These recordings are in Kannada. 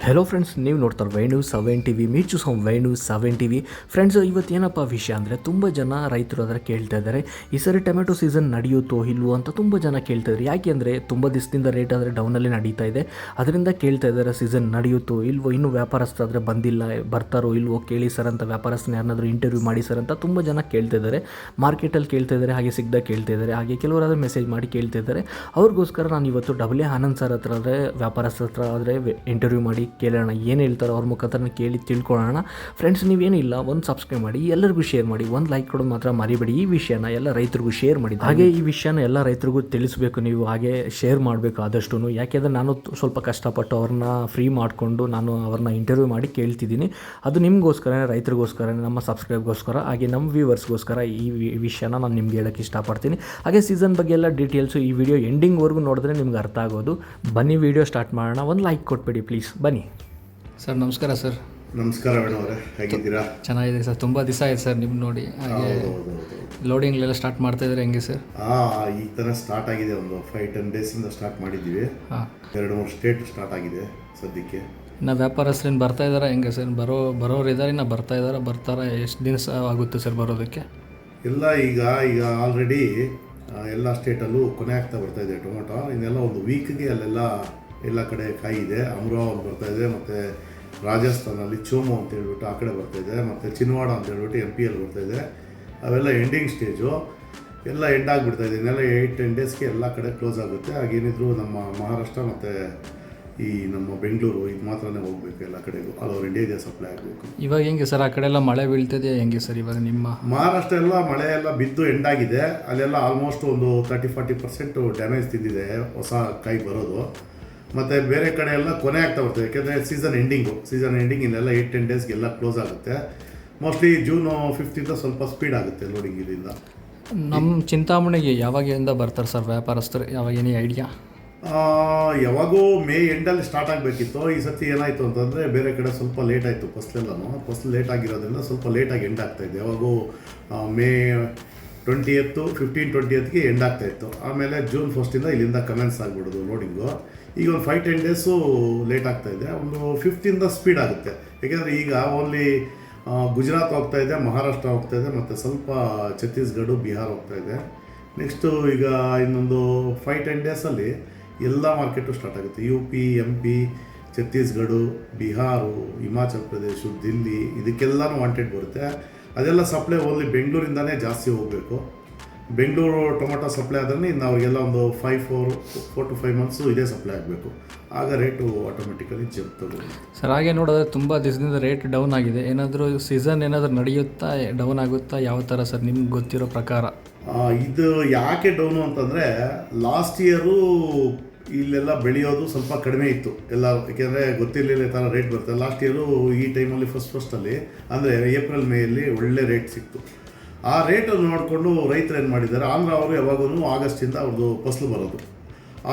ಹೆಲೋ ಫ್ರೆಂಡ್ಸ್, ನೀವು ನೋಡ್ತಾರೆ Venu 7 TV. Meet choose home Venu 7 TV. Friends, ಇವತ್ತೇನಪ್ಪ ವಿಷಯ ಅಂದರೆ ತುಂಬ ಜನ ರೈತರು ಅದರ ಕೇಳ್ತಾ ಇದ್ದಾರೆ, ಈ ಸರಿ ಟೊಮೆಟೊ ಸೀಸನ್ ನಡೆಯುತ್ತೋ ಇಲ್ವೋ ಅಂತ ತುಂಬ ಜನ ಕೇಳ್ತಾ ಇದ್ದಾರೆ. ಯಾಕೆ ಅಂದರೆ ತುಂಬ ದಿವಸದಿಂದ ರೇಟ್ ಆದರೆ ಡೌನಲ್ಲಿ ನಡೀತಾ ಇದೆ, ಅದರಿಂದ ಕೇಳ್ತಾ ಇದ್ದಾರೆ ಸೀಸನ್ ನಡೆಯುತ್ತೋ ಇಲ್ವೋ, ಇನ್ನೂ ವ್ಯಾಪಾರಸ್ಥರಾದರೆ ಬಂದಿಲ್ಲ, ಬರ್ತಾರೋ ಇಲ್ವೋ ಕೇಳಿ ಸರ್ ಅಂತ, ವ್ಯಾಪಾರಸ್ಥನ ಯಾರನ್ನಾದರೂ ಇಂಟರ್ವ್ಯೂ ಮಾಡಿ ಸರ್ ಅಂತ ತುಂಬ ಜನ ಕೇಳ್ತಾ ಇದ್ದಾರೆ. ಮಾರ್ಕೆಟಲ್ಲಿ ಕೇಳ್ತಾ ಇದ್ದಾರೆ, ಹಾಗೆ ಸಿಗ್ದಾಗ ಕೇಳ್ತಾ ಇದ್ದಾರೆ, ಹಾಗೆ ಕೆಲವರಾದರೂ ಮೆಸೇಜ್ ಮಾಡಿ ಕೇಳ್ತಾ ಇದ್ದಾರೆ. ಅವ್ರಿಗೋಸ್ಕರ ನಾನು ಇವತ್ತು ಡಬ್ಲ್ಯೂ ಆನಂದ್ ಸರ್ ಹತ್ರ ಆದರೆ ವ್ಯಾಪಾರಸ್ಥರ ಹತ್ರ ಆದರೆ ಇಂಟರ್ವ್ಯೂ ಮಾಡಿ ಕೇಳೋಣ, ಏನು ಹೇಳ್ತಾರೋ ಅವ್ರ ಮುಖಾಂತರ ಕೇಳಿ ತಿಳ್ಕೊಳ್ಳೋಣ. ಫ್ರೆಂಡ್ಸ್, ನೀವೇನಿಲ್ಲ, ಒಂದು ಸಬ್ಸ್ಕ್ರೈಬ್ ಮಾಡಿ, ಎಲ್ಲರಿಗೂ ಶೇರ್ ಮಾಡಿ, ಒಂದು ಲೈಕ್ ಕೊಡೋದು ಮಾತ್ರ ಮರಿಬೇಡಿ. ಈ ವಿಷಯನ ಎಲ್ಲ ರೈತರಿಗೂ ಶೇರ್ ಮಾಡಿ, ಹಾಗೆ ಈ ವಿಷಯನ ಎಲ್ಲ ರೈತರಿಗೂ ತಿಳಿಸಬೇಕು ನೀವು, ಹಾಗೆ ಶೇರ್ ಮಾಡಬೇಕು ಆದಷ್ಟು. ಯಾಕೆಂದರೆ ನಾನು ಸ್ವಲ್ಪ ಕಷ್ಟಪಟ್ಟು ಅವ್ರನ್ನ ಫ್ರೀ ಮಾಡಿಕೊಂಡು ನಾನು ಅವ್ರನ್ನ ಇಂಟರ್ವ್ಯೂ ಮಾಡಿ ಕೇಳ್ತಿದ್ದೀನಿ. ಅದು ನಿಮಗೋಸ್ಕರ, ರೈತರಿಗೋಸ್ಕರ, ನಮ್ಮ ಸಬ್ಸ್ಕ್ರೈಬ್ಗೋಸ್ಕರ, ಹಾಗೆ ನಮ್ಮ ವ್ಯೂವರ್ಸ್ಗೋಸ್ಕರ ಈ ವಿಷಯನ ನಾನು ನಿಮ್ಗೆ ಹೇಳೋಕ್ಕೆ ಇಷ್ಟಪಡ್ತೀನಿ. ಹಾಗೆ ಸೀಸನ್ ಬಗ್ಗೆ ಎಲ್ಲ ಡೀಟೇಲ್ಸು ಈ ವಿಡಿಯೋ ಎಂಡಿಂಗ್ವರೆಗೂ ನೋಡಿದ್ರೆ ನಿಮ್ಗೆ ಅರ್ಥ ಆಗೋದು. ಬನ್ನಿ ವಿಡಿಯೋ ಸ್ಟಾರ್ಟ್ ಮಾಡೋಣ. ಒಂದು ಲೈಕ್ ಕೊಟ್ಬಿಡಿ ಪ್ಲೀಸ್, ಬನ್ನಿ. ಸರ್ ನಮಸ್ಕಾರ. ಸರ್ ನಮಸ್ಕಾರ ಮೇಡಮ್ ಅವರೇ, ಹೇಗಿದ್ದೀರಾ? ಚೆನ್ನಾಗಿದೆ ಸರ್, ತುಂಬ ದಿವಸ ಆಯ್ತು ಸರ್ ನಿಮ್ಮ ನೋಡಿ. ಹಾಗೆ ಲೋಡಿಂಗ್ಲೆಲ್ಲ ಸ್ಟಾರ್ಟ್ ಮಾಡ್ತಾ ಇದ್ದಾರೆ, ಹೆಂಗೆ ಸರ್? ಈ ಥರ ಸ್ಟಾರ್ಟ್ ಆಗಿದೆ, ಒಂದು 5-10 ಡೇಸಿಂದ ಸ್ಟಾರ್ಟ್ ಮಾಡಿದ್ದೀವಿ. 2-3 ಸ್ಟೇಟ್ ಸ್ಟಾರ್ಟ್ ಆಗಿದೆ ಸದ್ಯಕ್ಕೆ. ಇನ್ನು ವ್ಯಾಪಾರಸ್ಥರೇನು ಬರ್ತಾ ಇದ್ದಾರೆ, ಹೆಂಗೆ ಸರ್? ಬರೋರು ಇದ್ದಾರೆ, ಇನ್ನು ಬರ್ತಾರಾ? ಎಷ್ಟು ದಿನ ಆಗುತ್ತೆ ಸರ್ ಬರೋದಕ್ಕೆ? ಎಲ್ಲ ಈಗ ಆಲ್ರೆಡಿ ಎಲ್ಲ ಸ್ಟೇಟಲ್ಲೂ ಕೊನೆ ಆಗ್ತಾ ಬರ್ತಾ ಇದೆ ಟೊಮೊಟೊ. ಇನ್ನೆಲ್ಲ ಒಂದು ವೀಕ್ಗೆ ಎಲ್ಲ ಕಡೆ ಕಾಯಿ ಇದೆ. ಅಮರಾವತಿ ಬರ್ತಾ ಇದೆ, ಮತ್ತು ರಾಜಸ್ಥಾನಲ್ಲಿ ಚೋಮು ಅಂತ ಹೇಳ್ಬಿಟ್ಟು ಆ ಕಡೆ ಬರ್ತಾಯಿದೆ, ಮತ್ತು ಚಿನ್ವಾಡ ಅಂತ ಹೇಳ್ಬಿಟ್ಟು MP ಬರ್ತಾಯಿದೆ. ಅವೆಲ್ಲ ಎಂಡಿಂಗ್ ಸ್ಟೇಜು, ಎಲ್ಲ ಎಂಡ್ ಆಗಿಬಿಡ್ತಾಯಿದೆ. ಇನ್ನೆಲ್ಲ 8-10 ಡೇಸ್ಗೆ ಎಲ್ಲ ಕಡೆ ಕ್ಲೋಸ್ ಆಗುತ್ತೆ. ಹಾಗೇನಿದ್ರು ನಮ್ಮ ಮಹಾರಾಷ್ಟ್ರ ಮತ್ತು ಈ ನಮ್ಮ ಬೆಂಗಳೂರು ಇದು ಮಾತ್ರನೇ ಹೋಗಬೇಕು, ಎಲ್ಲ ಕಡೆಗೂ ಆಲ್ ಓವರ್ ಇಂಡಿಯಾಗೆ ಸಪ್ಲೈ ಆಗಬೇಕು. ಇವಾಗ ಹೆಂಗೆ ಸರ್, ಆ ಕಡೆ ಎಲ್ಲ ಮಳೆ ಬೀಳ್ತಿದೆಯಾ ಹೆಂಗೆ ಸರ್? ಇವಾಗ ನಿಮ್ಮ ಮಹಾರಾಷ್ಟ್ರ ಎಲ್ಲ ಮಳೆ ಎಲ್ಲ ಬಿದ್ದು ಎಂಡ್ ಆಗಿದೆ. ಅಲ್ಲೆಲ್ಲ ಆಲ್ಮೋಸ್ಟ್ ಒಂದು 30-40% ಡ್ಯಾಮೇಜ್ ತಿಂದಿದೆ ಹೊಸ ಕಾಯಿ ಬರೋದು. ಮತ್ತು ಬೇರೆ ಕಡೆ ಎಲ್ಲ ಕೊನೆ ಆಗ್ತಾ ಬರ್ತದೆ, ಯಾಕೆಂದರೆ ಸೀಸನ್ ಎಂಡಿಂಗ್ ಇನ್ನೆಲ್ಲ 8-10 ಡೇಸ್ಗೆಲ್ಲ ಕ್ಲೋಸ್ ಆಗುತ್ತೆ. ಮೋಸ್ಟ್ಲಿ June 5th ಸ್ವಲ್ಪ ಸ್ಪೀಡ್ ಆಗುತ್ತೆ ಲೋಡಿಂಗ್ ಇದರಿಂದ. ನಮ್ಮ ಚಿಂತಾಮಣಿಗೆ ಯಾವಾಗಿಂದ ಬರ್ತಾರೆ ಸರ್ ವ್ಯಾಪಾರಸ್ಥರು? ಯಾವಾಗ, ಏನೇ ಐಡಿಯಾ? ಯಾವಾಗೂ ಮೇ ಎಂಡಲ್ಲಿ ಸ್ಟಾರ್ಟ್ ಆಗಬೇಕಿತ್ತು. ಈ ಸತಿ ಏನಾಯಿತು ಅಂತಂದರೆ ಬೇರೆ ಕಡೆ ಸ್ವಲ್ಪ ಲೇಟ್ ಆಯಿತು. ಫಸ್ಟ್ ಲೇಟ್ ಆಗಿರೋದ್ರಿಂದ ಸ್ವಲ್ಪ ಲೇಟಾಗಿ ಎಂಡ್ ಆಗ್ತಾಯಿದೆ. ಯಾವಾಗೂ ಮೇ 15-20ಗೆ ಎಂಡ್ ಆಗ್ತಾಯಿತ್ತು. ಆಮೇಲೆ June 1st ಇಲ್ಲಿಂದ ಕಮೆನ್ಸ್ ಆಗಿಬಿಡೋದು ಲೋಡಿಂಗು. ಈಗ ಒಂದು 5-10 ಡೇಸು ಲೇಟ್ ಆಗ್ತಾಯಿದೆ. ಒಂದು 5th ಸ್ಪೀಡ್ ಆಗುತ್ತೆ. ಯಾಕೆಂದರೆ ಈಗ ಓನ್ಲಿ ಗುಜರಾತ್ ಹೋಗ್ತಾಯಿದೆ, ಮಹಾರಾಷ್ಟ್ರ ಹೋಗ್ತಾಯಿದೆ, ಮತ್ತು ಸ್ವಲ್ಪ ಛತ್ತೀಸ್ಗಢ, ಬಿಹಾರ್ ಹೋಗ್ತಾಯಿದೆ. ನೆಕ್ಸ್ಟು ಈಗ ಇನ್ನೊಂದು 5-10 ಡೇಸಲ್ಲಿ ಎಲ್ಲ ಮಾರ್ಕೆಟು ಸ್ಟಾರ್ಟ್ ಆಗುತ್ತೆ. UP, MP, Chhattisgarh, Bihar, Himachal Pradesh, Delhi, ಇದಕ್ಕೆಲ್ಲನೂ wanted ಬರುತ್ತೆ. ಅದೆಲ್ಲ ಸಪ್ಲೈ ಓನ್ಲಿ ಬೆಂಗಳೂರಿಂದನೇ ಜಾಸ್ತಿ ಹೋಗಬೇಕು. ಬೆಂಗಳೂರು ಟೊಮೊಟೊ ಸಪ್ಲೈ ಆದ್ರೆ ಇನ್ನು ಅವ್ರಿಗೆಲ್ಲ ಒಂದು 4 to 5 months ಇದೇ ಸಪ್ಲೈ ಆಗಬೇಕು. ಆಗ ರೇಟು ಆಟೋಮೆಟಿಕಲಿ ಜಂಪ್ ತಗೊಳ್ಳುತ್ತೆ. ಸರ್, ಹಾಗೆ ನೋಡಿದ್ರೆ ತುಂಬ ದಿವಸದಿಂದ ರೇಟ್ ಡೌನ್ ಆಗಿದೆ. ಏನಾದರೂ ಸೀಸನ್ ನಡೆಯುತ್ತಾ, ಡೌನ್ ಆಗುತ್ತಾ, ಯಾವ ಥರ ಸರ್ ನಿಮ್ಗೆ ಗೊತ್ತಿರೋ ಪ್ರಕಾರ? ಇದು ಯಾಕೆ ಡೌನು ಅಂತಂದರೆ ಲಾಸ್ಟ್ ಇಯರು ಇಲ್ಲೆಲ್ಲ ಬೆಳೆಯೋದು ಸ್ವಲ್ಪ ಕಡಿಮೆ ಇತ್ತು ಎಲ್ಲ, ಯಾಕೆಂದರೆ ಗೊತ್ತಿರಲಿಲ್ಲ ಈ ಥರ ರೇಟ್ ಬರುತ್ತೆ. ಲಾಸ್ಟ್ ಇಯರು ಈ ಟೈಮಲ್ಲಿ ಫಸ್ಟಲ್ಲಿ ಅಂದರೆ ಏಪ್ರಿಲ್ ಮೇಯಲ್ಲಿ ಒಳ್ಳೆ ರೇಟ್ ಸಿಕ್ತು. ಆ ರೇಟನ್ನು ನೋಡಿಕೊಂಡು ರೈತರು ಏನು ಮಾಡಿದ್ದಾರೆ, ಆಂಧ್ರ ಅವರು ಯಾವಾಗೂ ಆಗಸ್ಟಿಂದ ಅವ್ರದ್ದು ಫಸಲು ಬರೋದು.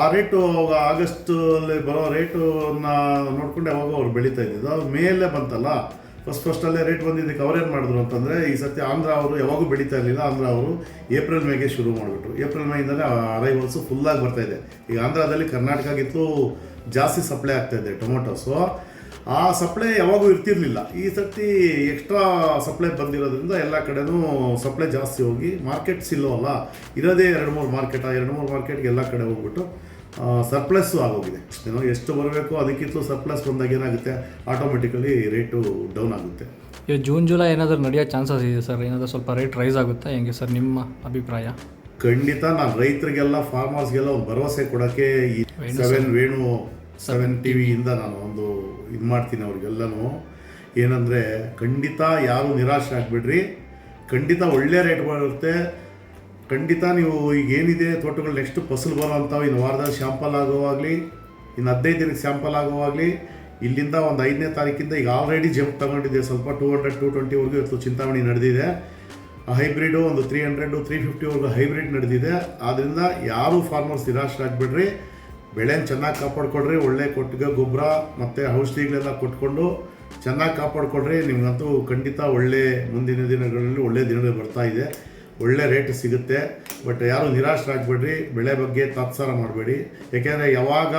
ಆ ರೇಟು ಅವಾಗ ಆಗಸ್ಟಲ್ಲಿ ಬರೋ ರೇಟನ್ನು ನೋಡಿಕೊಂಡು ಯಾವಾಗ ಅವ್ರು ಬೆಳೀತಾ ಇದ್ದಿದ್ದು. ಅದು ಮೇಲೇ ಬಂತಲ್ಲ, ಫಸ್ಟಲ್ಲೇ ರೇಟ್ ಬಂದಿದ್ದಕ್ಕೆ ಅವ್ರೇನು ಮಾಡಿದ್ರು ಅಂತಂದರೆ, ಈ ಸತಿ ಆಂಧ್ರ ಅವರು ಯಾವಾಗೂ ಬೆಳೀತಾ ಇರಲಿಲ್ಲ. ಆಂಧ್ರ ಅವರು ಏಪ್ರಿಲ್ ಮೇಗೆ ಶುರು ಮಾಡಿಬಿಟ್ರು. ಏಪ್ರಿಲ್ ಮೇಯಿಂದಲೇ ಅರೈವಲ್ಸು ಫುಲ್ಲಾಗಿ ಬರ್ತಾಯಿದೆ. ಈಗ ಆಂಧ್ರದಲ್ಲಿ ಕರ್ನಾಟಕಗಿಂತಲೂ ಜಾಸ್ತಿ ಸಪ್ಲೈ ಆಗ್ತಾಯಿದೆ ಟೊಮೊಟೊಸು. ಆ ಸಪ್ಲೈ ಯಾವಾಗೂ ಇರ್ತಿರಲಿಲ್ಲ. ಈ ಸರ್ತಿ ಎಕ್ಸ್ಟ್ರಾ ಸಪ್ಲೈ ಬಂದಿರೋದ್ರಿಂದ ಎಲ್ಲ ಕಡೆನೂ ಸಪ್ಲೈ ಜಾಸ್ತಿ ಹೋಗಿ ಮಾರ್ಕೆಟ್ಸ್ ಇಲ್ಲವಲ್ಲ, ಇರೋದೇ 2-3 ಮಾರ್ಕೆಟ್. ಆ 2-3 ಮಾರ್ಕೆಟ್ಗೆ ಎಲ್ಲ ಕಡೆ ಹೋಗ್ಬಿಟ್ಟು ಸರ್ಪ್ಲಸ್ಸು ಆಗೋಗಿದೆ. ಎಷ್ಟು ಬರಬೇಕು ಅದಕ್ಕಿಂತಲೂ ಸರ್ಪ್ಲಸ್ ಬಂದಾಗ ಏನಾಗುತ್ತೆ, ಆಟೋಮೆಟಿಕಲಿ ರೇಟು ಡೌನ್ ಆಗುತ್ತೆ. ಈಗ June, July ಏನಾದರೂ ನಡೆಯೋ ಚಾನ್ಸಸ್ ಇದೆ ಸರ್? ಏನಾದರೂ ಸ್ವಲ್ಪ ರೇಟ್ ರೈಸ್ ಆಗುತ್ತಾ ಹೆಂಗೆ ಸರ್ ನಿಮ್ಮ ಅಭಿಪ್ರಾಯ? ಖಂಡಿತ ನಾನು ರೈತರಿಗೆಲ್ಲ, ಫಾರ್ಮರ್ಸ್ಗೆಲ್ಲ ಒಂದು ಭರವಸೆ ಕೊಡೋಕ್ಕೆ ಈ ವೇಣು 7 TVಯಿಂದ ನಾನು ಒಂದು ಇದು ಮಾಡ್ತೀನಿ ಅವ್ರಿಗೆಲ್ಲನೂ. ಏನಂದರೆ, ಖಂಡಿತ ಯಾರು ನಿರಾಶೆ ಆಗಿಬಿಡ್ರಿ. ಖಂಡಿತ ಒಳ್ಳೆ ರೇಟ್ ಬರುತ್ತೆ. ಖಂಡಿತ ನೀವು ಈಗ ಏನಿದೆ ತೋಟಗಳು ನೆಕ್ಸ್ಟ್ ಫಸಲು ಬರೋ ಅಂಥವು ಇನ್ನು ವಾರದಲ್ಲಿ ಶಾಂಪಲ್ ಆಗೋವಾಗಲಿ, ಇನ್ನು 15 ದಿನಕ್ಕೆ ಶಾಂಪಲ್ ಆಗೋವಾಗಲಿ, ಇಲ್ಲಿಂದ ಒಂದು 5ನೇ ತಾರೀಕಿಂದ ಈಗ ಆಲ್ರೆಡಿ ಜಂಪ್ ತಗೊಂಡಿದೆ. ಸ್ವಲ್ಪ 200-220ವರೆಗೂ ಇವತ್ತು ಚಿಂತಾಮಣಿ ನಡೆದಿದೆ. ಹೈಬ್ರಿಡು ಒಂದು 300-350ವರೆಗೂ ಹೈಬ್ರಿಡ್ ನಡೆದಿದೆ. ಆದ್ದರಿಂದ ಯಾರೂ ಫಾರ್ಮರ್ಸ್ ನಿರಾಶೆ ಆಗಿಬಿಡ್ರಿ. ಬೆಳೆನ ಚೆನ್ನಾಗಿ ಕಾಪಾಡ್ಕೊಡ್ರಿ. ಒಳ್ಳೆ ಕೊಟ್ಟಿಗೆ ಗೊಬ್ಬರ ಮತ್ತು ಔಷಧಿಗಳೆಲ್ಲ ಕೊಟ್ಕೊಂಡು ಚೆನ್ನಾಗಿ ಕಾಪಾಡ್ಕೊಡ್ರಿ. ನಿಮಗಂತೂ ಖಂಡಿತ ಒಳ್ಳೆ ಮುಂದಿನ ದಿನಗಳಲ್ಲಿ ಒಳ್ಳೆ ದಿನಗಳು ಬರ್ತಾ ಇದೆ. ಒಳ್ಳೆ ರೇಟ್ ಸಿಗುತ್ತೆ. ಬಟ್ ಯಾರು ನಿರಾಶರಾಗಬೇಡ್ರಿ. ಬೆಳೆ ಬಗ್ಗೆ ತಾತ್ಸಾರ ಮಾಡಬೇಡಿ. ಯಾಕೆಂದರೆ ಯಾವಾಗ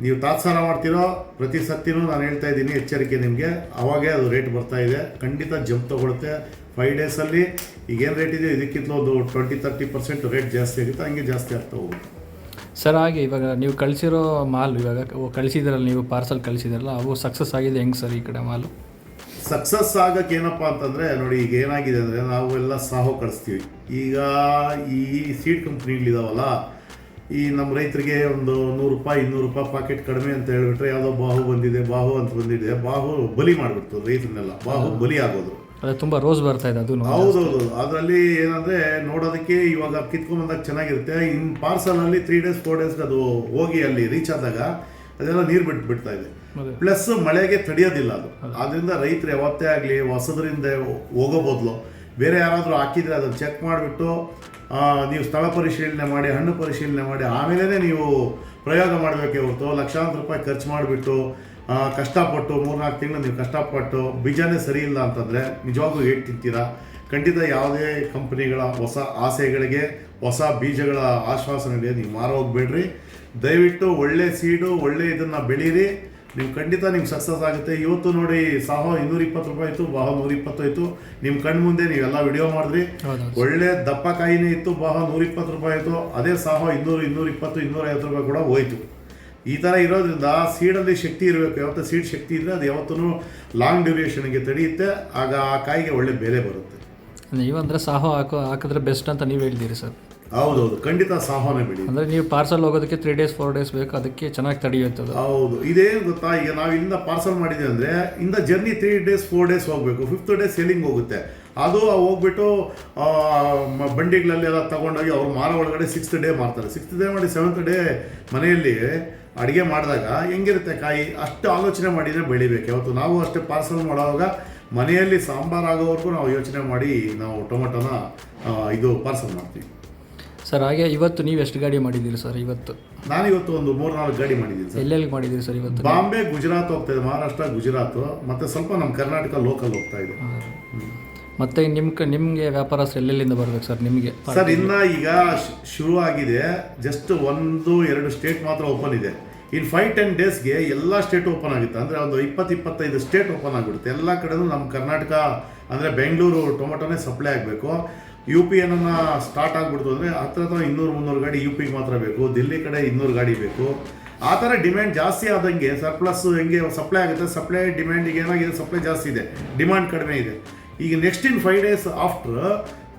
ನೀವು ತಾತ್ಸಾರ ಮಾಡ್ತೀರೋ ಪ್ರತಿ ಸತ್ತಿನೂ ನಾನು ಹೇಳ್ತಾ ಇದ್ದೀನಿ, ಎಚ್ಚರಿಕೆ ನಿಮಗೆ. ಅವಾಗೇ ಅದು ರೇಟ್ ಬರ್ತಾ ಇದೆ, ಖಂಡಿತ ಜಂಪ್ ತೊಗೊಳುತ್ತೆ 5 ಡೇಸಲ್ಲಿ. ಈಗೇನು ರೇಟ್ ಇದೆ ಇದಕ್ಕಿಂತ ಒಂದು 20-30% ರೇಟ್ ಜಾಸ್ತಿ ಆಗುತ್ತೆ, ಹಂಗೆ ಜಾಸ್ತಿ ಆಗ್ತಾ ಹೋಗುತ್ತೆ. ಸರ್ ಹಾಗೆ ಇವಾಗ ನೀವು ಕಳಿಸಿರೋ ಮಾಲ್ ಇವಾಗ ಕಳಿಸಿದ್ರಲ್ಲ, ನೀವು ಪಾರ್ಸಲ್ ಕಳಿಸಿದ್ರಲ್ಲ, ಅವು ಸಕ್ಸಸ್ ಆಗಿದೆ ಹೆಂಗೆ ಸರ್ ಈ ಕಡೆ ಮಾಲು? ಸಕ್ಸಸ್ ಆಗೋಕ್ಕೆ ಏನಪ್ಪ ಅಂತಂದರೆ ನೋಡಿ, ಈಗ ಏನಾಗಿದೆ ಅಂದರೆ ನಾವು ಎಲ್ಲ ಸಾಹೋ ಕಳಿಸ್ತೀವಿ. ಈಗ ಈ ಸೀಡ್ ಕಂಪ್ನಿಗಳಿದಾವಲ್ಲ, ಈ ನಮ್ಮ ರೈತರಿಗೆ ಒಂದು 100 ರೂಪಾಯಿ 200 ರೂಪಾಯಿ ಪಾಕೆಟ್ ಕಡಿಮೆ ಅಂತ ಹೇಳಿಬಿಟ್ರೆ ಯಾವುದೋ ಬಾಹು ಬಂದಿದೆ, ಬಾಹು ಅಂತ ಬಂದಿದೆ, ಬಾಹು ಬಲಿ ಮಾಡಿಬಿಡ್ತು ರೈತರನ್ನೆಲ್ಲ, ಬಾಹು ಬಲಿ ಆಗೋದು. ಅದೇ ತುಂಬ ರೋಸ್ ಬರ್ತಾ ಇದೆ ಅದು. ಹೌದೌದು. ಅದರಲ್ಲಿ ಏನಂದರೆ ನೋಡೋದಕ್ಕೆ ಇವಾಗ ಕಿತ್ಕೊಂಡ್ಬಂದಾಗ ಚೆನ್ನಾಗಿರುತ್ತೆ, ಇನ್ನು ಪಾರ್ಸಲಲ್ಲಿ 3 ಡೇಸ್ 4 ಡೇಸ್ಗೆ ಅದು ಹೋಗಿ ಅಲ್ಲಿ ರೀಚ್ ಆದಾಗ ಅದೆಲ್ಲ ನೀರು ಬಿಡ್ತಾ ಇದೆ. ಪ್ಲಸ್ ಮಳೆಗೆ ತಡೆಯೋದಿಲ್ಲ ಅದು. ಆದ್ದರಿಂದ ರೈತರು ಯಾವತ್ತೇ ಆಗಲಿ ಹೊಸದ್ರಿಂದ ಹೋಗೋ ಬದಲು ಬೇರೆ ಯಾರಾದರೂ ಹಾಕಿದರೆ ಅದನ್ನು ಚೆಕ್ ಮಾಡಿಬಿಟ್ಟು ನೀವು ಸ್ಥಳ ಪರಿಶೀಲನೆ ಮಾಡಿ, ಹಣ್ಣು ಪರಿಶೀಲನೆ ಮಾಡಿ ಆಮೇಲೆ ನೀವು ಪ್ರಯೋಗ ಮಾಡಬೇಕೇ ಹೊರತು ಲಕ್ಷಾಂತರ ರೂಪಾಯಿ ಖರ್ಚು ಮಾಡಿಬಿಟ್ಟು ಕಷ್ಟಪಟ್ಟು 3-4 ತಿಂಗಳು ನೀವು ಕಷ್ಟಪಟ್ಟು ಬೀಜನೇ ಸರಿ ಇಲ್ಲ ಅಂತಂದರೆ ನಿಜವಾಗ್ಲೂ ಏಟ್ ತಿಂತೀರಾ. ಖಂಡಿತ ಯಾವುದೇ ಕಂಪ್ನಿಗಳ ಹೊಸ ಆಸೆಗಳಿಗೆ, ಹೊಸ ಬೀಜಗಳ ಆಶ್ವಾಸನೆಗೆ ನೀವು ಮಾರೋಗ್ಬೇಡ್ರಿ. ದಯವಿಟ್ಟು ಒಳ್ಳೆ ಸೀಡು, ಒಳ್ಳೆ ಇದನ್ನು ಬೆಳೀರಿ, ನೀವು ಖಂಡಿತ ನಿಮ್ಗೆ ಸಕ್ಸಸ್ ಆಗುತ್ತೆ. ಇವತ್ತು ನೋಡಿ ಸಾಹೋ 220 ರೂಪಾಯಿ ಇತ್ತು, ಬಾಹೋ 120 ಇತ್ತು. ನಿಮ್ಮ ಕಣ್ಣು ಮುಂದೆ ನೀವೆಲ್ಲ ವಿಡಿಯೋ ಮಾಡಿದ್ರಿ. ಒಳ್ಳೆ ದಪ್ಪ ಕಾಯಿನೇ ಇತ್ತು, ಬಾಹೋ 120 ರೂಪಾಯಿ ಇತ್ತು. ಅದೇ ಸಾಹೋ 200, 220, 250 ರೂಪಾಯಿ ಕೂಡ ಹೋಯ್ತು. ಈ ಥರ ಇರೋದ್ರಿಂದ ಸೀಡಲ್ಲಿ ಶಕ್ತಿ ಇರಬೇಕು. ಯಾವತ್ತೂ ಸೀಡ್ ಶಕ್ತಿ ಇದ್ದರೆ ಅದು ಯಾವತ್ತೂ ಲಾಂಗ್ ಡ್ಯೂರೇಷನ್ಗೆ ತಡೆಯುತ್ತೆ, ಆಗ ಆ ಕಾಯಿಗೆ ಒಳ್ಳೆ ಬೆಲೆ ಬರುತ್ತೆ. ನೀವಂದರೆ ಸಾಹೋ ಹಾಕಿದ್ರೆ ಬೆಸ್ಟ್ ಅಂತ ನೀವು ಹೇಳ್ತೀರಿ ಸರ್? ಹೌದೌದು, ಖಂಡಿತ ಸಾಹೋನೇ ಬಿಡಿ. ಅಂದರೆ ನೀವು ಪಾರ್ಸಲ್ ಹೋಗೋದಕ್ಕೆ 3 ಡೇಸ್ 4 ಡೇಸ್ ಬೇಕು, ಅದಕ್ಕೆ ಚೆನ್ನಾಗಿ ತಡೆಯುತ್ತೆ. ಹೌದು, ಇದೇನು ಗೊತ್ತಾ, ಈಗ ನಾವು ಇಲ್ಲಿಂದ ಪಾರ್ಸಲ್ ಮಾಡಿದ್ದೀವಿ ಅಂದರೆ ಇಂದ ಜರ್ನಿ 3 ಡೇಸ್ 4 ಡೇಸ್ ಹೋಗಬೇಕು, 5th ಡೇ ಸೇಲಿಂಗ್ ಹೋಗುತ್ತೆ. ಅದು ಹೋಗ್ಬಿಟ್ಟು ಬಂಡಿಗಳಲ್ಲೆಲ್ಲ ತೊಗೊಂಡೋಗಿ ಅವ್ರು ಮಾರೋ ಒಳಗಡೆ 6th ಡೇ ಮಾರ್ತಾರೆ. 6th ಡೇ ಮಾಡಿ 7th ಡೇ ಮನೆಯಲ್ಲಿ ಅಡುಗೆ ಮಾಡಿದಾಗ ಹೆಂಗಿರುತ್ತೆ ಕಾಯಿ, ಅಷ್ಟು ಆಲೋಚನೆ ಮಾಡಿದರೆ ಬೆಳಿಬೇಕು. ಯಾವತ್ತು ನಾವು ಅಷ್ಟೇ ಪಾರ್ಸಲ್ ಮಾಡುವಾಗ ಮನೆಯಲ್ಲಿ ಸಾಂಬಾರಾಗೋವರೆಗೂ ನಾವು ಯೋಚನೆ ಮಾಡಿ ನಾವು ಟೊಮೆಟೊನ ಇದು ಪಾರ್ಸಲ್ ಮಾಡ್ತೀವಿ. ಸರ್ ಹಾಗೆ ಇವತ್ತು ನೀವು ಎಷ್ಟು ಗಾಡಿ ಮಾಡಿದ್ದೀರಿ ಸರ್? ನಾನಿವತ್ತು ಒಂದು 3-4 ಗಾಡಿ ಮಾಡಿದ್ದೀನಿ ಸರ್. ಎಲ್ಲೆಲ್ಲಿ ಮಾಡಿದ್ದೀರಿ ಸರ್ ಇವತ್ತು? ಬಾಂಬೆ, ಗುಜರಾತ್ ಹೋಗ್ತಾ ಇದೆ, ಮಹಾರಾಷ್ಟ್ರ, ಗುಜರಾತ್, ಮತ್ತು ಸ್ವಲ್ಪ ನಮ್ಮ ಕರ್ನಾಟಕ ಲೋಕಲ್ ಹೋಗ್ತಾ ಇದೆ. ಮತ್ತು ನಿಮಗೆ ವ್ಯಾಪಾರಸ್ಥರು ಎಲ್ಲೆಲ್ಲಿಂದ ಬರ್ಬೇಕು ಸರ್ ನಿಮಗೆ? ಸರ್ ಇನ್ನು ಈಗ ಶುರು ಆಗಿದೆ, ಜಸ್ಟ್ 1-2 ಸ್ಟೇಟ್ ಮಾತ್ರ ಓಪನ್ ಇದೆ. ಇನ್ನು 5-10 ಡೇಸ್ಗೆ ಎಲ್ಲ ಸ್ಟೇಟ್ ಓಪನ್ ಆಗುತ್ತೆ. ಅಂದರೆ ಒಂದು 20-25 ಸ್ಟೇಟ್ ಓಪನ್ ಆಗಿಬಿಡುತ್ತೆ. ಎಲ್ಲ ಕಡೆನೂ ನಮ್ಮ ಕರ್ನಾಟಕ ಅಂದರೆ ಬೆಂಗಳೂರು ಟೊಮೆಟೊನೇ ಸಪ್ಲೈ ಆಗಬೇಕು. ಯು ಪಿ ಏನನ್ನ ಸ್ಟಾರ್ಟ್ ಆಗಿಬಿಡ್ತು ಅಂದರೆ ಹತ್ರ 200-300 ಗಾಡಿ ಯು ಪಿಗೆ ಮಾತ್ರ ಬೇಕು, ದಿಲ್ಲಿ ಕಡೆ 200 ಗಾಡಿ ಬೇಕು. ಆ ಥರ ಡಿಮ್ಯಾಂಡ್ ಜಾಸ್ತಿ ಆದಂಗೆ ಸರ್ಪ್ಲಸ್ ಹೆಂಗೆ ಸಪ್ಲೈ ಆಗುತ್ತೆ, ಸಪ್ಲೈ ಡಿಮ್ಯಾಂಡಿಗೆ ಏನಾಗಿದೆ, ಸಪ್ಲೈ ಜಾಸ್ತಿ ಇದೆ, ಡಿಮ್ಯಾಂಡ್ ಕಡಿಮೆ ಇದೆ. ಈಗ ನೆಕ್ಸ್ಟ್ ಇನ್ 5 ಡೇಸ್ ಆಫ್ಟರ್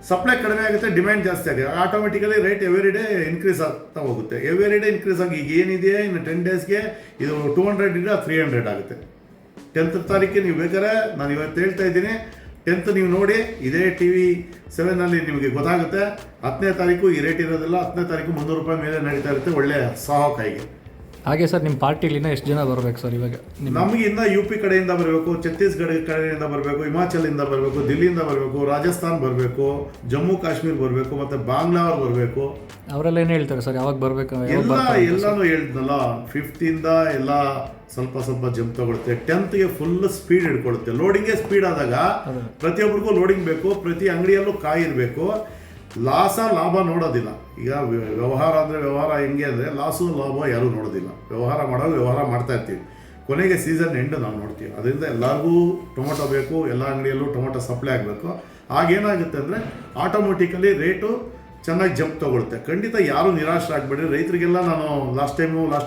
ಸಪ್ಲೈ ಕಡಿಮೆ ಆಗುತ್ತೆ, ಡಿಮ್ಯಾಂಡ್ ಜಾಸ್ತಿ ಆಗಿದೆ, automatically rate every day increase ಆಗ್ತಾ ಹೋಗುತ್ತೆ. ಎವ್ರಿ ಡೇ ಇನ್ಕ್ರೀಸ್ ಆಗಿ ಈಗ ಏನಿದೆ ಇನ್ನು 10 ಡೇಸ್ಗೆ ಇದು 200 ಇಂದ 300 ಆಗುತ್ತೆ. 10th ತಾರೀಕಿಗೆ ನೀವು ಬೇಕಾದ್ರೆ ನಾನು ಇವತ್ತು ಹೇಳ್ತಾ ಇದ್ದೀನಿ, 10th ನೀವು ನೋಡಿ, ಇದೇ TV 7ನಲ್ಲಿ ನಿಮಗೆ ಗೊತ್ತಾಗುತ್ತೆ. 10ನೇ ತಾರೀಕು ಈ ರೇಟ್ ಇರೋದಿಲ್ಲ, 10ನೇ ತಾರೀಕು 300 ರೂಪಾಯಿ ಮೇಲೆ ನಡೀತಾ ಇರುತ್ತೆ ಒಳ್ಳೆ ಸಾಹಕಾಯಿಗೆ. ಹಾಗೆ ಸರ್ ನಿಮ್ಮ ಪಾರ್ಟಿಲಿನ ಎಷ್ಟು ಜನ ಬರಬೇಕು ಸರ್? ಇವಾಗ ನಮಗೆ ಇನ್ನು ಯು ಪಿ ಕಡೆಯಿಂದ ಬರಬೇಕು, ಛತ್ತೀಸ್ಗಢ ಕಡೆಯಿಂದ ಬರಬೇಕು, ಹಿಮಾಚಲಿಂದ ಬರಬೇಕು, ದಿಲ್ಲಿಯಿಂದ ಬರಬೇಕು, ರಾಜಸ್ಥಾನ್ ಬರಬೇಕು, ಜಮ್ಮು ಕಾಶ್ಮೀರ್ ಬರಬೇಕು, ಮತ್ತು ಬಾಂಗ್ಲಾವ್ರು ಬರಬೇಕು. ಅವರೆಲ್ಲ ಏನು ಹೇಳ್ತಾರೆ ಸರ್ ಯಾವಾಗ ಬರಬೇಕು? ಎಲ್ಲಾನು ಹೇಳಿದ್ನಲ್ಲ, 5th ಇಂದ ಎಲ್ಲ ಸ್ವಲ್ಪ ಜಂಪ್ ತಗೊಳುತ್ತೆ. 10th ಫುಲ್ ಸ್ಪೀಡ್ ಹಿಡ್ಕೊಳುತ್ತೆ. ಲೋಡಿಂಗೇ ಸ್ಪೀಡ್ ಆದಾಗ ಪ್ರತಿಯೊಬ್ಬರಿಗೂ ಲೋಡಿಂಗ್ ಬೇಕು, ಪ್ರತಿ ಅಂಗಡಿಯಲ್ಲೂ ಕಾಯಿ ಇರಬೇಕು. ಲಾಭ ನೋಡೋದಿಲ್ಲ. ಈಗ ವ್ಯವಹಾರ ಅಂದರೆ ವ್ಯವಹಾರ ಹೆಂಗೆ ಅಂದರೆ ಲಾಸು ಲಾಭ ಯಾರೂ ನೋಡೋದಿಲ್ಲ. ವ್ಯವಹಾರ ಮಾಡೋದು ವ್ಯವಹಾರ ಮಾಡ್ತಾ ಇರ್ತೀವಿ, ಕೊನೆಗೆ ಸೀಸನ್ ಎಂಡ್ ನಾವು ನೋಡ್ತೀವಿ. ಅದರಿಂದ ಎಲ್ಲರಿಗೂ ಟೊಮೊಟೊ ಬೇಕು, ಎಲ್ಲ ಅಂಗಡಿಯಲ್ಲೂ ಟೊಮೊಟೊ ಸಪ್ಲೈ ಆಗಬೇಕು. ಆಗೇನಾಗುತ್ತೆ ಅಂದರೆ ಆಟೋಮೆಟಿಕಲಿ ರೇಟು ಚೆನ್ನಾಗಿ ಜಂಪ್ ತೊಗೊಳುತ್ತೆ. ಖಂಡಿತ ಯಾರೂ ನಿರಾಶರಾಗಬೇಡಿ. ರೈತರಿಗೆಲ್ಲ ನಾನು ಲಾಸ್ಟ್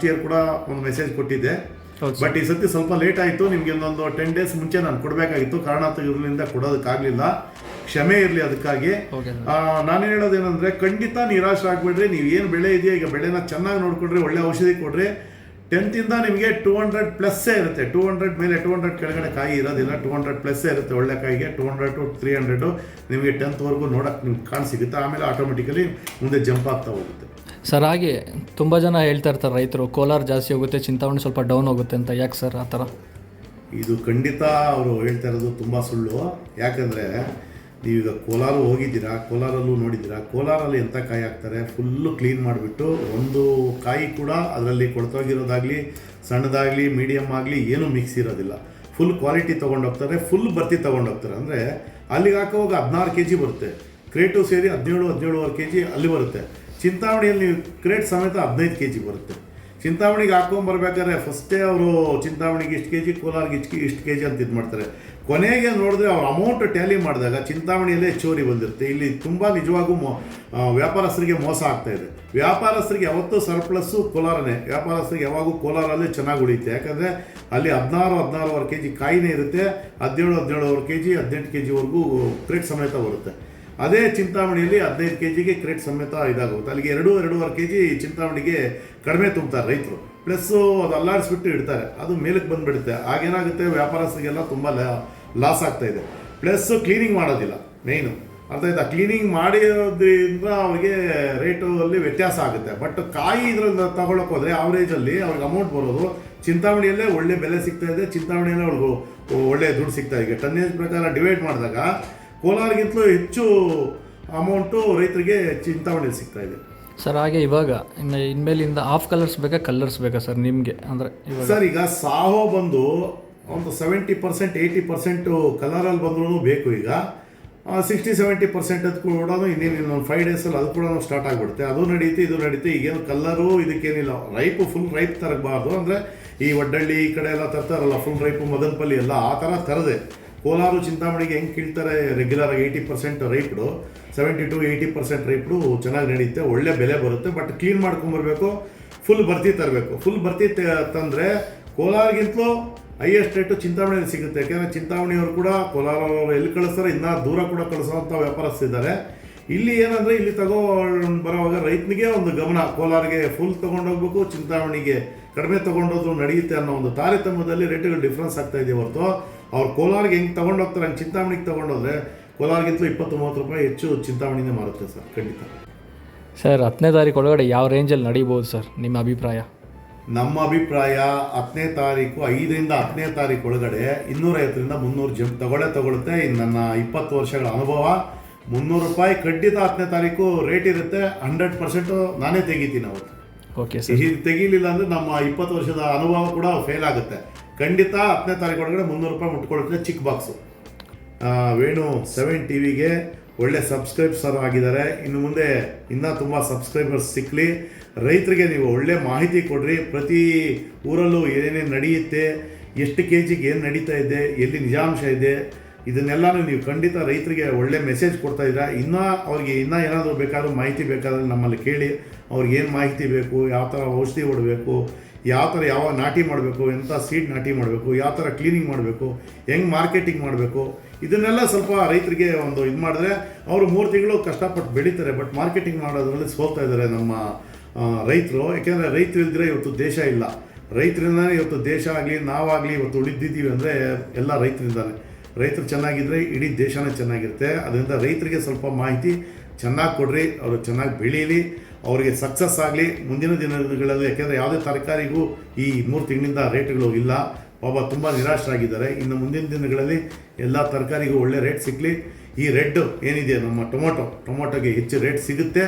ಇಯರ್ ಕೂಡ ಒಂದು ಮೆಸೇಜ್ ಕೊಟ್ಟಿದ್ದೆ. ಬಟ್ ಈ ಸತಿ ಸ್ವಲ್ಪ ಲೇಟ್ ಆಯಿತು. ನಿಮಗೆ ಒಂದೊಂದು 10 ಡೇಸ್ ಮುಂಚೆ ನಾನು ಕೊಡಬೇಕಾಗಿತ್ತು, ಕಾರಣಾಂತರಗಳಿಂದ ಕೊಡೋದಕ್ಕಾಗಲಿಲ್ಲ, ಕ್ಷಮೆ ಇರಲಿ. ಅದಕ್ಕಾಗಿ ನಾನು ಹೇಳೋದೇನೆಂದರೆ ಖಂಡಿತ ನಿರಾಶರಾಗಬೇಡ್ರಿ. ನೀವು ಏನು ಬೆಳೆ ಇದೆಯಾ, ಈಗ ಬೆಳೆನ ಚೆನ್ನಾಗಿ ನೋಡಿಕೊಂಡ್ರೆ, ಒಳ್ಳೆ ಔಷಧಿ ಕೊಡ್ರಿ. 10th ಇಂದ ನಿಮಗೆ 200+ ಇರುತ್ತೆ. 200 ಮೇಲೆ 200 ಕೆಳಗಡೆ ಕಾಯಿ ಇರೋದಿಲ್ಲ, 200+ ಇರುತ್ತೆ ಒಳ್ಳೆ ಕಾಯಿಗೆ. 200 to 300 ನಿಮಗೆ 10th ವರೆಗೂ ನೋಡೋಕ್ಕೆ ನಿಮ್ಗೆ ಕಾಣ್ ಸಿಗುತ್ತೆ. ಆಮೇಲೆ ಆಟೋಮೆಟಿಕಲಿ ಮುಂದೆ ಜಂಪ್ ಆಗ್ತಾ ಹೋಗುತ್ತೆ. ಸರ್ ಹಾಗೆ ತುಂಬ ಜನ ಹೇಳ್ತಾ ಇರ್ತಾರೆ ರೈತರು, ಕೋಲಾರ ಜಾಸ್ತಿ ಹೋಗುತ್ತೆ, ಚಿಂತಾಮಣಿ ಸ್ವಲ್ಪ ಡೌನ್ ಹೋಗುತ್ತೆ ಅಂತ. ಯಾಕೆ ಸರ್ ಆ ಥರ? ಇದು ಖಂಡಿತ ಅವರು ಹೇಳ್ತಾ ಇರೋದು ತುಂಬ ಸುಳ್ಳು. ಯಾಕಂದರೆ ನೀವೀಗ ಕೋಲಾರ ಹೋಗಿದ್ದೀರಾ, ಕೋಲಾರಲ್ಲೂ ನೋಡಿದ್ದೀರಾ. ಕೋಲಾರಲ್ಲಿ ಎಂಥ ಕಾಯಿ ಹಾಕ್ತಾರೆ, ಫುಲ್ಲು ಕ್ಲೀನ್ ಮಾಡಿಬಿಟ್ಟು ಒಂದು ಕಾಯಿ ಕೂಡ ಅದರಲ್ಲಿ ಕೊಳ್ತೋಗಿರೋದಾಗಲಿ, ಸಣ್ಣದಾಗಲಿ, ಮೀಡಿಯಮ್ ಆಗಲಿ ಏನೂ ಮಿಕ್ಸ್ ಇರೋದಿಲ್ಲ. ಫುಲ್ ಕ್ವಾಲಿಟಿ ತೊಗೊಂಡೋಗ್ತಾರೆ, ಫುಲ್ ಬರ್ತಿ ತೊಗೊಂಡೋಗ್ತಾರೆ. ಅಂದರೆ ಅಲ್ಲಿಗೆ ಹಾಕೋವಾಗ 16 kg ಬರುತ್ತೆ, ಕ್ರೇಟು ಸೇರಿ 17-17.5 kg ಅಲ್ಲಿ ಬರುತ್ತೆ. ಚಿಂತಾಮಣಿಯಲ್ಲಿ ನೀವು ಕ್ರೇಟ್ ಸಮೇತ 15 kg ಬರುತ್ತೆ. ಚಿಂತಾಮಣಿಗೆ ಹಾಕೊಂಬರ್ಬೇಕಾದ್ರೆ ಫಸ್ಟೇ ಅವರು ಚಿಂತಾಮಣಿಗೆ ಇಷ್ಟು ಕೆ ಜಿ, ಕೋಲಾರ್ಗೆ ಇಷ್ಟು ಕೆ ಜಿ ಅಂತ ಇದು ಮಾಡ್ತಾರೆ. ಕೊನೆಗೆ ನೋಡಿದ್ರೆ ಅವ್ರ ಅಮೌಂಟ್ ಟ್ಯಾಲಿ ಮಾಡಿದಾಗ ಚಿಂತಾಮಣಿಯಲ್ಲೇ ಹೆಚ್ಚುವರಿ ಬಂದಿರುತ್ತೆ. ಇಲ್ಲಿ ತುಂಬ ನಿಜವಾಗೂ ವ್ಯಾಪಾರಸ್ಥರಿಗೆ ಮೋಸ ಆಗ್ತಾಯಿದೆ. ವ್ಯಾಪಾರಸ್ಥರಿಗೆ ಯಾವತ್ತೂ ಸರ್ಪ್ಲಸ್ಸು ಕೋಲಾರನೇ. ವ್ಯಾಪಾರಸ್ಥರಿಗೆ ಯಾವಾಗೂ ಕೋಲಾರಲ್ಲೇ ಚೆನ್ನಾಗಿ ಉಳಿಯುತ್ತೆ. ಯಾಕಂದರೆ ಅಲ್ಲಿ 16-16 ಕೆ ಜಿ ಕಾಯಿನೇ ಇರುತ್ತೆ. 17-17 ಕೆ ಜಿ, 18 ಕೆ ಜಿವರೆಗೂ ಕ್ರೇಟ್ ಸಮೇತ ಬರುತ್ತೆ. ಅದೇ ಚಿಂತಾಮಣಿಯಲ್ಲಿ 15 ಕೆ ಜಿಗೆ ಕ್ರೇಟ್ ಸಮೇತ ಇದಾಗುತ್ತೆ. ಅಲ್ಲಿಗೆ 2-2.5 ಕೆ ಜಿ ಚಿಂತಾಮಣಿಗೆ ಕಡಿಮೆ ತುಂಬ್ತಾರೆ ರೈತರು. ಪ್ಲಸ್ಸು ಅದು ಅಲ್ಲಾಡಿಸ್ಬಿಟ್ಟು ಇಡ್ತಾರೆ, ಅದು ಮೇಲಕ್ಕೆ ಬಂದುಬಿಡುತ್ತೆ. ಆಗೇನಾಗುತ್ತೆ, ವ್ಯಾಪಾರಸ್ಥರಿಗೆಲ್ಲ ತುಂಬ ಲಾಸ್ ಆಗ್ತಾಯಿದೆ. ಪ್ಲಸ್ಸು ಕ್ಲೀನಿಂಗ್ ಮಾಡೋದಿಲ್ಲ ಮೇಯ್ನು, ಅರ್ಥ ಆಯ್ತಾ? ಕ್ಲೀನಿಂಗ್ ಮಾಡಿರೋದ್ರಿಂದ ಅವ್ರಿಗೆ ರೇಟು ಅಲ್ಲಿ ವ್ಯತ್ಯಾಸ ಆಗುತ್ತೆ. ಬಟ್ ಕಾಯಿ ಇದ್ರಲ್ಲಿ ತಗೊಳಕ್ಕೆ ಹೋದರೆ ಆವ್ರೇಜಲ್ಲಿ ಅವ್ರಿಗೆ ಅಮೌಂಟ್ ಬರೋದು ಚಿಂತಾಮಣಿಯಲ್ಲೇ ಒಳ್ಳೆ ಬೆಲೆ ಸಿಗ್ತಾಯಿದೆ. ಚಿಂತಾಮಣಿಯಲ್ಲೇ ಅವ್ರಿಗೂ ಒಳ್ಳೆ ದುಡ್ಡು ಸಿಗ್ತಾಯಿದೆ. ಟನ್ನೇಜ್ ಪ್ರಕಾರ ಡಿವೈಡ್ ಮಾಡಿದಾಗ ಕೋಲಾರ್ಗಿಂತಲೂ ಹೆಚ್ಚು ಅಮೌಂಟು ರೈತರಿಗೆ ಚಿಂತಾಮಣಿಯಲ್ಲಿ ಸಿಗ್ತಾಯಿದೆ ಸರ್. ಹಾಗೆ ಇವಾಗ ಇನ್ಮೇಲಿಂದ ಆಫ್ ಕಲರ್ಸ್ ಬೇಕಾ, ಕಲರ್ಸ್ ಬೇಕಾ ಸರ್ ನಿಮಗೆ? ಅಂದರೆ ಸರ್ ಈಗ ಸಾಹೋ ಬಂದು ಒಂದು 70%, 80% ಕಲರಲ್ಲಿ ಬಂದ್ರೂ ಬೇಕು. ಈಗ 60-70% ಅದು ಕೂಡ ಇನ್ನೇನು 5 ಡೇಸಲ್ಲಿ ಅದು ಕೂಡ ಸ್ಟಾರ್ಟ್ ಆಗಿಬಿಡುತ್ತೆ. ಅದು ನಡೀತೆ, ಇದು ನಡೀತೆ. ಈಗೇನು ಕಲ್ಲರು ಇದಕ್ಕೇನಿಲ್ಲ, ಫುಲ್ ರೈಪ್ ತರಬಾರ್ದು. ಅಂದರೆ ಈ ಒಡ್ಡಳ್ಳಿ ಈ ಕಡೆ ಎಲ್ಲ ತರ್ತಾರಲ್ಲ ಫುಲ್ ರೈಪು, ಮದನಪಲ್ಲಿ ಎಲ್ಲ ಆ ಥರ ತರದೆ. ಕೋಲಾರ ಚಿಂತಾಮಣಿಗೆ ಹೆಂಗೆ ಕೀಳ್ತಾರೆ ರೆಗ್ಯುಲರಾಗಿ 80% ರೈಪ್ಡು, 70-80% ರೈಪ್ಡು ಚೆನ್ನಾಗಿ ನಡೆಯುತ್ತೆ, ಒಳ್ಳೆ ಬೆಲೆ ಬರುತ್ತೆ. ಬಟ್ ಕ್ಲೀನ್ ಮಾಡ್ಕೊಂಬರ್ಬೇಕು, ಫುಲ್ ಬರ್ತಿ ತರಬೇಕು. ಫುಲ್ ಬರ್ತಿ ತಂದರೆ ಕೋಲಾರ್ಗಿಂತಲೂ ಹೈಯೆಸ್ಟ್ ರೇಟು ಚಿಂತಾಮಣಿಯಲ್ಲಿ ಸಿಗುತ್ತೆ. ಯಾಕೆಂದರೆ ಚಿಂತಾಮಣಿಯವರು ಕೂಡ ಕೋಲಾರವರು ಎಲ್ಲಿ ಕಳಿಸ್ತಾರೆ, ಇನ್ನೂ ದೂರ ಕೂಡ ಕಳಿಸೋವಂಥ ವ್ಯಾಪಾರಸ್ಥರಿದ್ದಾರೆ. ಇಲ್ಲಿ ಏನಂದರೆ ಇಲ್ಲಿ ಬರೋವಾಗ ರೈತನಿಗೆ ಒಂದು ಗಮನ, ಕೋಲಾರಿಗೆ ಫುಲ್ ತೊಗೊಂಡೋಗ್ಬೇಕು, ಚಿಂತಾಮಣಿಗೆ ಕಡಿಮೆ ತೊಗೊಂಡೋದ್ರು ನಡೆಯುತ್ತೆ ಅನ್ನೋ ಒಂದು ತಾರತಮ್ಯದಲ್ಲಿ ರೇಟುಗಳು ಡಿಫ್ರೆನ್ಸ್ ಆಗ್ತಾಯಿದೆ ಹೊರತು ಅವ್ರು ಕೋಲಾರಿಗೆ ಹೆಂಗೆ ತೊಗೊಂಡೋಗ್ತಾರೆ ಹಂಗೆ ಚಿಂತಾಮಣಿಗೆ ತೊಗೊಂಡೋದ್ರೆ ಕೋಲಾರ್ಗಿಂತಲೂ 20-30 ರೂಪಾಯಿ ಹೆಚ್ಚು ಚಿಂತಾಮಣಿನೇ ಮಾರುತ್ತೆ ಸರ್, ಖಂಡಿತ. ಸರ್ 10ನೇ ತಾರೀಕು ಒಳಗಡೆ ಯಾವ ರೇಂಜಲ್ಲಿ ನಡೀಬೋದು ಸರ್ ನಿಮ್ಮ ಅಭಿಪ್ರಾಯ? ನಮ್ಮ ಅಭಿಪ್ರಾಯ 10ನೇ ತಾರೀಕು, 5ರಿಂದ 10ನೇ ತಾರೀಕು ಒಳಗಡೆ 250-300 ಜಂಪ್ ತಗೊಳುತ್ತೆ. ಇನ್ನು ನನ್ನ 20 ವರ್ಷಗಳ ಅನುಭವ 300 ರೂಪಾಯಿ ಖಂಡಿತ 10ನೇ ತಾರೀಕು ರೇಟ್ ಇರುತ್ತೆ. 100% ನಾನೇ ತೆಗಿತೀನಿ ಅವತ್ತು. Okay sir. ತೆಗೀಲಿಲ್ಲ ಅಂದರೆ ನಮ್ಮ 20 ವರ್ಷದ ಅನುಭವ ಕೂಡ ಫೇಲ್ ಆಗುತ್ತೆ. ಖಂಡಿತ 10ನೇ ತಾರೀಕು ಒಳಗಡೆ 300 ರೂಪಾಯಿ ಮುಟ್ಕೊಳ್ಳುತ್ತೆ. ಚಿಕ್ಕ ಬಾಕ್ಸು. ವೇಣು 7 ಟಿವಿಗೆ ಒಳ್ಳೆ ಸಬ್ಸ್ಕ್ರೈಬರ್ಸ್ ಆಗಿದ್ದಾರೆ. ಇನ್ನು ಮುಂದೆ ಇನ್ನೂ ತುಂಬ ಸಬ್ಸ್ಕ್ರೈಬರ್ಸ್ ಸಿಕ್ಕಲಿ. ರೈತರಿಗೆ ನೀವು ಒಳ್ಳೆ ಮಾಹಿತಿ ಕೊಡ್ರಿ. ಪ್ರತಿ ಊರಲ್ಲೂ ಏನೇನು ನಡೆಯುತ್ತೆ, ಎಷ್ಟು ಕೆ ಜಿಗೆ ಏನು ನಡೀತಾ ಇದೆ, ಎಲ್ಲಿ ನಿಜಾಂಶ ಇದೆ, ಇದನ್ನೆಲ್ಲನೂ ನೀವು ಖಂಡಿತ ರೈತರಿಗೆ ಒಳ್ಳೆ ಮೆಸೇಜ್ ಕೊಡ್ತಾ ಇದ್ದೀರಾ. ಅವ್ರಿಗೆ ಇನ್ನೂ ಏನಾದರೂ ಬೇಕಾದ್ರೂ ಮಾಹಿತಿ ಬೇಕಾದ್ರೆ ನಮ್ಮಲ್ಲಿ ಕೇಳಿ. ಅವ್ರಿಗೆ ಏನು ಮಾಹಿತಿ ಬೇಕು, ಯಾವ ಥರ ಔಷಧಿ ಹೊಡಬೇಕು, ಯಾವ ಥರ ಯಾವ ನಾಟಿ ಮಾಡಬೇಕು, ಎಂಥ ಸೀಡ್ ನಾಟಿ ಮಾಡಬೇಕು, ಯಾವ ಥರ ಕ್ಲೀನಿಂಗ್ ಮಾಡಬೇಕು, ಹೆಂಗೆ ಮಾರ್ಕೆಟಿಂಗ್ ಮಾಡಬೇಕು, ಇದನ್ನೆಲ್ಲ ಸ್ವಲ್ಪ ರೈತರಿಗೆ ಒಂದು ಇದು ಮಾಡಿದ್ರೆ ಅವರು 3 ತಿಂಗಳು ಕಷ್ಟಪಟ್ಟು ಬೆಳೀತಾರೆ. ಬಟ್ ಮಾರ್ಕೆಟಿಂಗ್ ಮಾಡೋದ್ರಲ್ಲಿ ಸೋಲ್ತಾ ಇದ್ದಾರೆ ನಮ್ಮ ರೈತರು. ಯಾಕೆಂದರೆ ರೈತರು ಇಲ್ದಿರೆ ಇವತ್ತು ದೇಶ ಇಲ್ಲ. ರೈತರಿಂದಲೇ ಇವತ್ತು ದೇಶ ಆಗಲಿ, ನಾವಾಗಲಿ ಇವತ್ತು ಉಳಿದಿದ್ದೀವಿ ಅಂದರೆ ಎಲ್ಲ ರೈತರಿಂದಾನೆ. ರೈತರು ಚೆನ್ನಾಗಿದ್ದರೆ ಇಡೀ ದೇಶನೇ ಚೆನ್ನಾಗಿರುತ್ತೆ. ಅದರಿಂದ ರೈತರಿಗೆ ಸ್ವಲ್ಪ ಮಾಹಿತಿ ಚೆನ್ನಾಗಿ ಕೊಡ್ರಿ, ಅವರು ಚೆನ್ನಾಗಿ ಬೆಳೀಲಿ, ಅವರಿಗೆ ಸಕ್ಸಸ್ ಆಗಲಿ ಮುಂದಿನ ದಿನಗಳಲ್ಲಿ. ಯಾಕೆಂದರೆ ಯಾವುದೇ ತರಕಾರಿಗೂ ಈ 3 ತಿಂಗಳಿಂದ ರೇಟ್ಗಳು ಇಲ್ಲ. ಪಾಪ ತುಂಬ ನಿರಾಶರಾಗಿದ್ದಾರೆ. ಇನ್ನು ಮುಂದಿನ ದಿನಗಳಲ್ಲಿ ಎಲ್ಲ ತರಕಾರಿಗೂ ಒಳ್ಳೆ ರೇಟ್ ಸಿಗಲಿ. ಈ ರೆಡ್ ಏನಿದೆ ನಮ್ಮ ಟೊಮೊಟೊಗೆ ಹೆಚ್ಚು ರೇಟ್ ಸಿಗುತ್ತೆ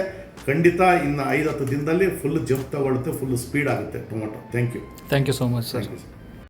ಖಂಡಿತ. ಇನ್ನು 5-10 ದಿನದಲ್ಲಿ ಫುಲ್ ಜಂಪ್ ತಗೊಳುತ್ತೆ, ಫುಲ್ ಸ್ಪೀಡ್ ಆಗುತ್ತೆ tomato. Thank you so much sir.